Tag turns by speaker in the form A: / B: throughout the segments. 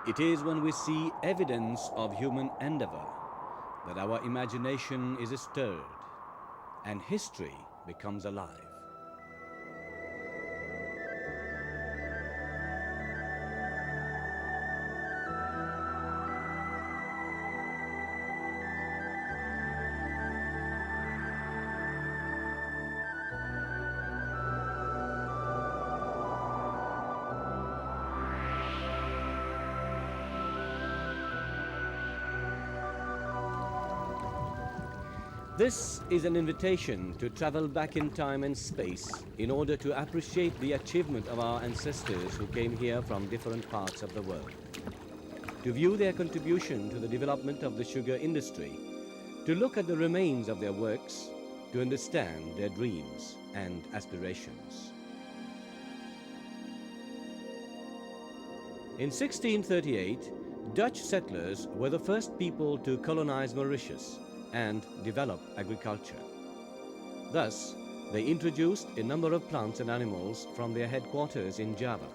A: It is when we see evidence of human endeavor that our imagination is stirred and history becomes alive. This is an invitation to travel back in time and space in order to appreciate the achievement of our ancestors who came here from different parts of the world, to view their contribution to the development of the sugar industry, to look at the remains of their works, to understand their dreams and aspirations. In 1638, Dutch settlers were the first people to colonize Mauritius and develop agriculture. Thus, they introduced a number of plants and animals from their headquarters in Java.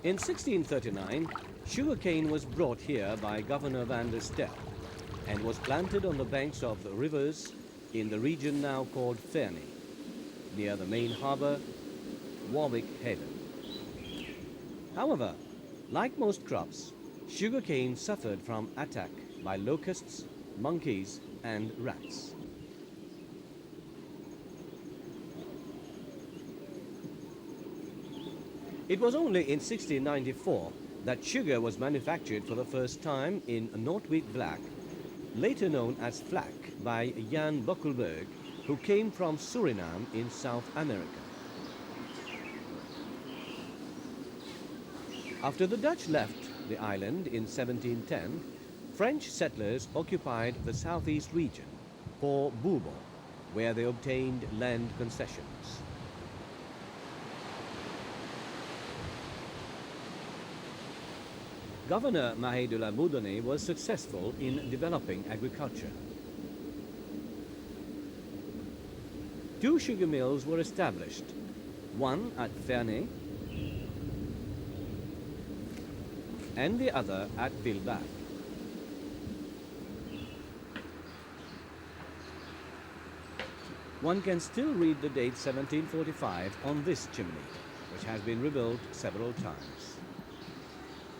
A: In 1639, sugarcane was brought here by Governor van der Stel and was planted on the banks of the rivers in the region now called Ferney, near the main harbor, Warwick Haven. However, like most crops, sugarcane suffered from attack by locusts, monkeys, and rats. It was only in 1694 that sugar was manufactured for the first time in Noordwit Black, later known as flack by Jan Bokkelberg, who came from Suriname in South America. After the Dutch left the island in 1710, French settlers occupied the southeast region, Port Bourbon, where they obtained land concessions. Governor Mahe de Labourdonnais was successful in developing agriculture. 2 sugar mills were established, one at Ferney and the other at Vilbac. One can still read the date 1745 on this chimney, which has been rebuilt several times.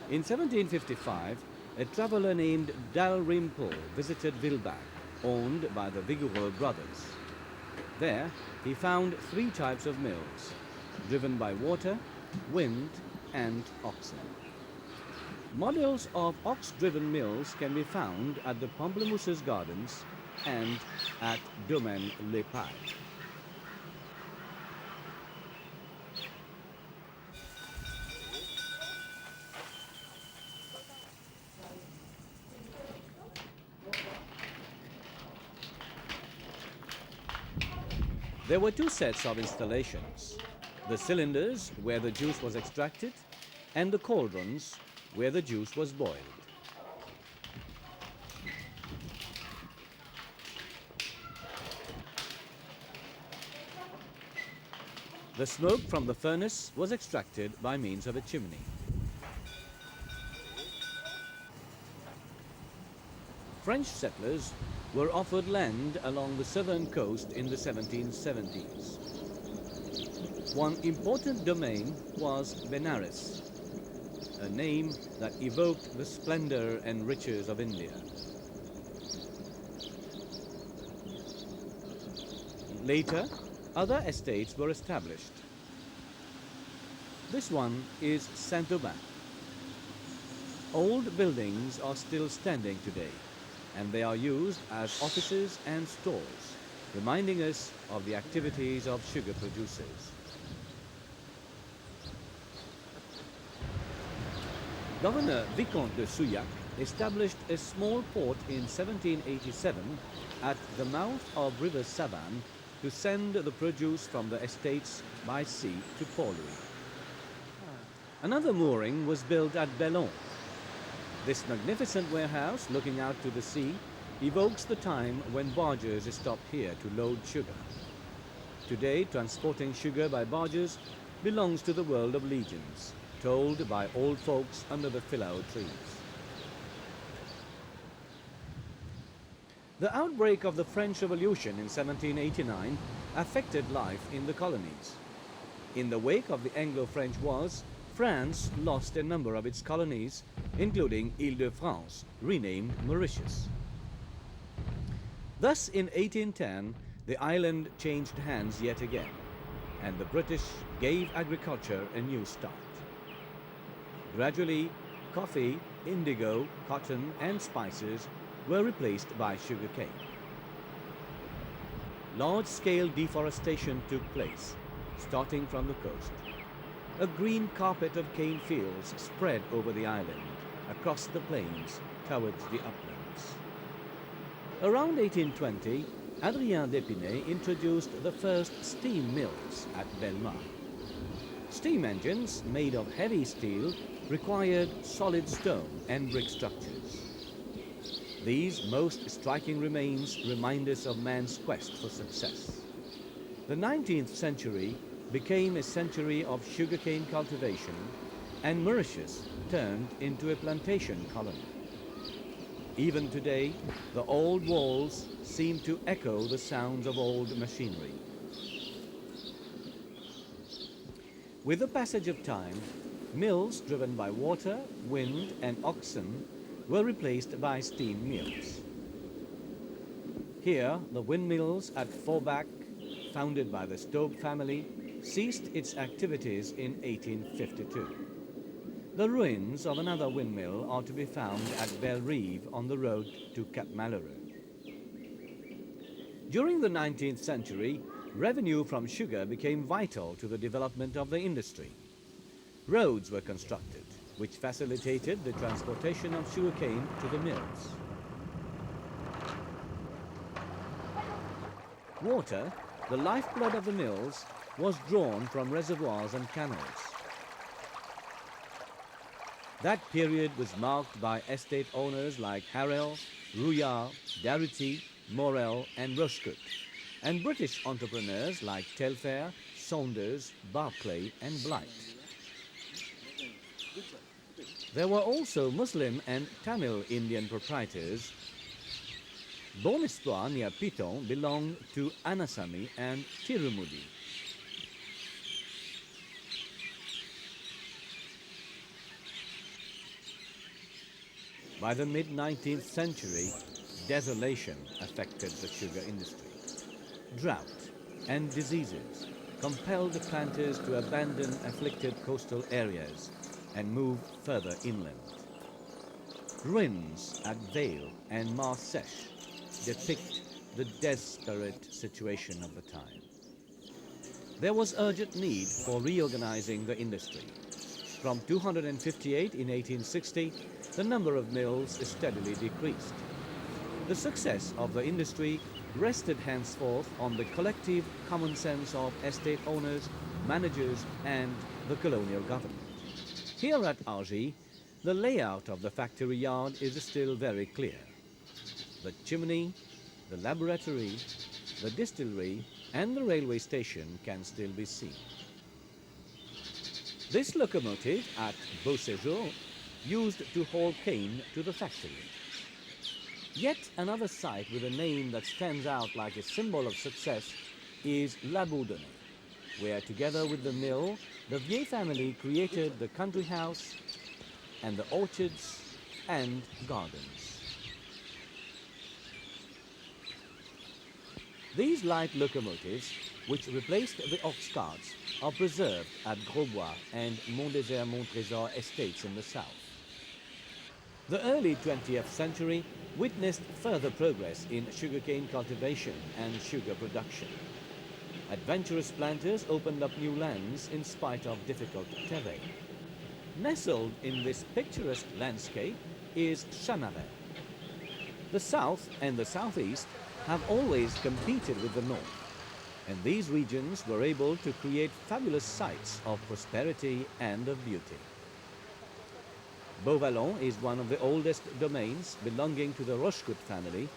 A: In 1755, a traveller named Dalrymple visited Vilbac, owned by the Vigoureux brothers. There, he found 3 types of mills, driven by water, wind, and oxen. Models of ox-driven mills can be found at the Pamplemousses Gardens and at Domaine Les Pais. There were 2 sets of installations: the cylinders where the juice was extracted and the cauldrons where the juice was boiled. The smoke from the furnace was extracted by means of a chimney. French settlers were offered land along the southern coast in the 1770s. One important domain was Benares, a name that evoked the splendor and riches of India. Later, other estates were established. This one is Saint-Aubin. Old buildings are still standing today, and they are used as offices and stores, reminding us of the activities of sugar producers. Governor Vicomte de Souillac established a small port in 1787 at the mouth of River Savane to send the produce from the estates by sea to Port Louis. Another mooring was built at Bellon. This magnificent warehouse looking out to the sea evokes the time when barges stopped here to load sugar. Today, transporting sugar by barges belongs to the world of legends, told by old folks under the filao trees. The outbreak of the French Revolution in 1789 affected life in the colonies. In the wake of the Anglo-French Wars, France lost a number of its colonies, including Île-de-France, renamed Mauritius. Thus, in 1810, the island changed hands yet again, and the British gave agriculture a new start. Gradually, coffee, indigo, cotton, and spices were replaced by sugarcane. Large-scale deforestation took place, starting from the coast. A green carpet of cane fields spread over the island, across the plains, towards the uplands. Around 1820, Adrien d'Épinay introduced the first steam mills at Bellemare. Steam engines, made of heavy steel, required solid stone and brick structures. These most striking remains remind us of man's quest for success. The 19th century became a century of sugarcane cultivation, and Mauritius turned into a plantation colony. Even today, the old walls seem to echo the sounds of old machinery. With the passage of time, mills driven by water, wind, and oxen were replaced by steam mills. Here, the windmills at Forbach, founded by the Stoke family, ceased its activities in 1852. The ruins of another windmill are to be found at Belle-Rive on the road to Cap Malheureux. During the 19th century, revenue from sugar became vital to the development of the industry. Roads were constructed, which facilitated the transportation of sugarcane to the mills. Water, the lifeblood of the mills, was drawn from reservoirs and canals. That period was marked by estate owners like Harrell, Rouillard, Darity, Morel, and Rochecote, and British entrepreneurs like Telfair, Saunders, Barclay, and Blight. There were also Muslim and Tamil Indian proprietors. Bon Espoir near Piton belonged to Anasami and Tirumudi. By the mid-19th century, desolation affected the sugar industry. Drought and diseases compelled the planters to abandon afflicted coastal areas and move further inland. Ruins at Vale and Marseille depict the desperate situation of the time. There was urgent need for reorganizing the industry. From 258 in 1860, the number of mills steadily decreased. The success of the industry rested henceforth on the collective common sense of estate owners, managers, and the colonial government. Here at Argy, the layout of the factory yard is still very clear. The chimney, the laboratory, the distillery, and the railway station can still be seen. This locomotive at Beauséjour used to haul cane to the factory. Yet another site with a name that stands out like a symbol of success is Labourdonnais, where together with the mill, the Vieux family created the country house and the orchards and gardens. These light locomotives, which replaced the ox carts, are preserved at Grosbois and Mont-Désert-Montrésor estates in the south. The early 20th century witnessed further progress in sugarcane cultivation and sugar production. Adventurous planters opened up new lands in spite of difficult terrain. Nestled in this picturesque landscape is Chamaret. The south and the southeast have always competed with the north, and these regions were able to create fabulous sites of prosperity and of beauty. Beauvallon is one of the oldest domains belonging to the Rochecote family,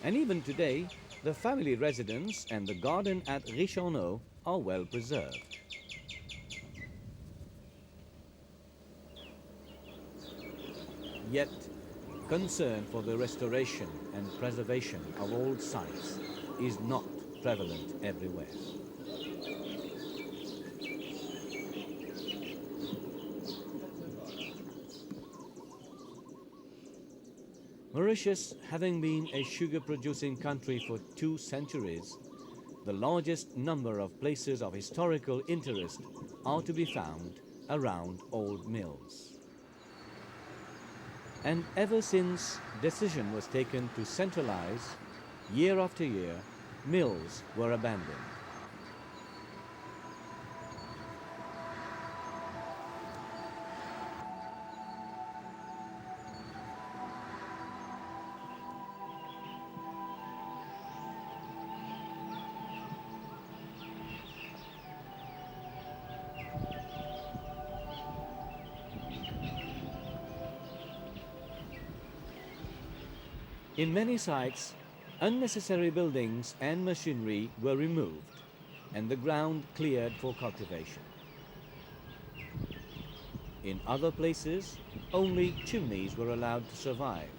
A: and even today, the family residence and the garden at Richonneau are well preserved. Yet, concern for the restoration and preservation of old sites is not prevalent everywhere. Mauritius, having been a sugar-producing country for 2 centuries, the largest number of places of historical interest are to be found around old mills. And ever since decision was taken to centralize, year after year, mills were abandoned. In many sites, unnecessary buildings and machinery were removed and the ground cleared for cultivation. In other places, only chimneys were allowed to survive.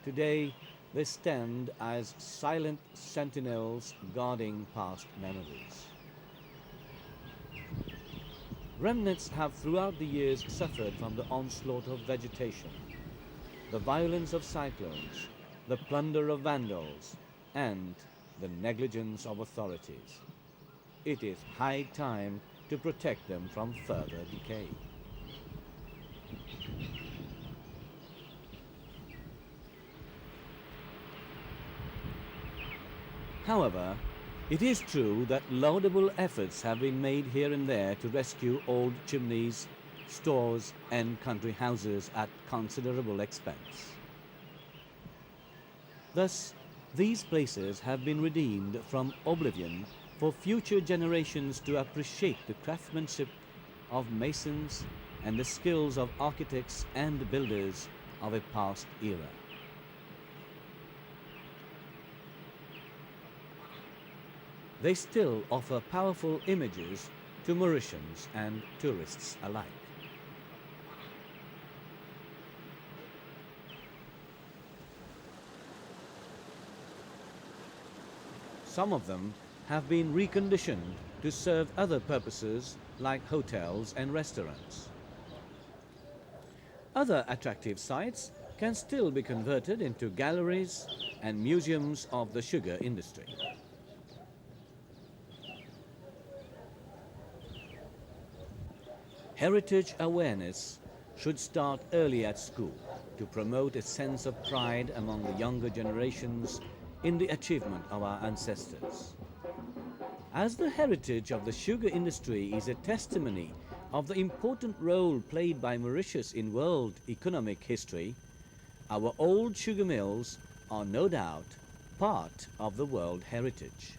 A: Today, they stand as silent sentinels guarding past memories. Remnants have throughout the years suffered from the onslaught of vegetation, the violence of cyclones, the plunder of vandals, and the negligence of authorities. It is high time to protect them from further decay. However, it is true that laudable efforts have been made here and there to rescue old chimneys, stores and country houses at considerable expense. Thus, these places have been redeemed from oblivion for future generations to appreciate the craftsmanship of masons and the skills of architects and builders of a past era. They still offer powerful images to Mauritians and tourists alike. Some of them have been reconditioned to serve other purposes like hotels and restaurants. Other attractive sites can still be converted into galleries and museums of the sugar industry. Heritage awareness should start early at school to promote a sense of pride among the younger generations in the achievement of our ancestors. As the heritage of the sugar industry is a testimony of the important role played by Mauritius in world economic history, our old sugar mills are no doubt part of the world heritage.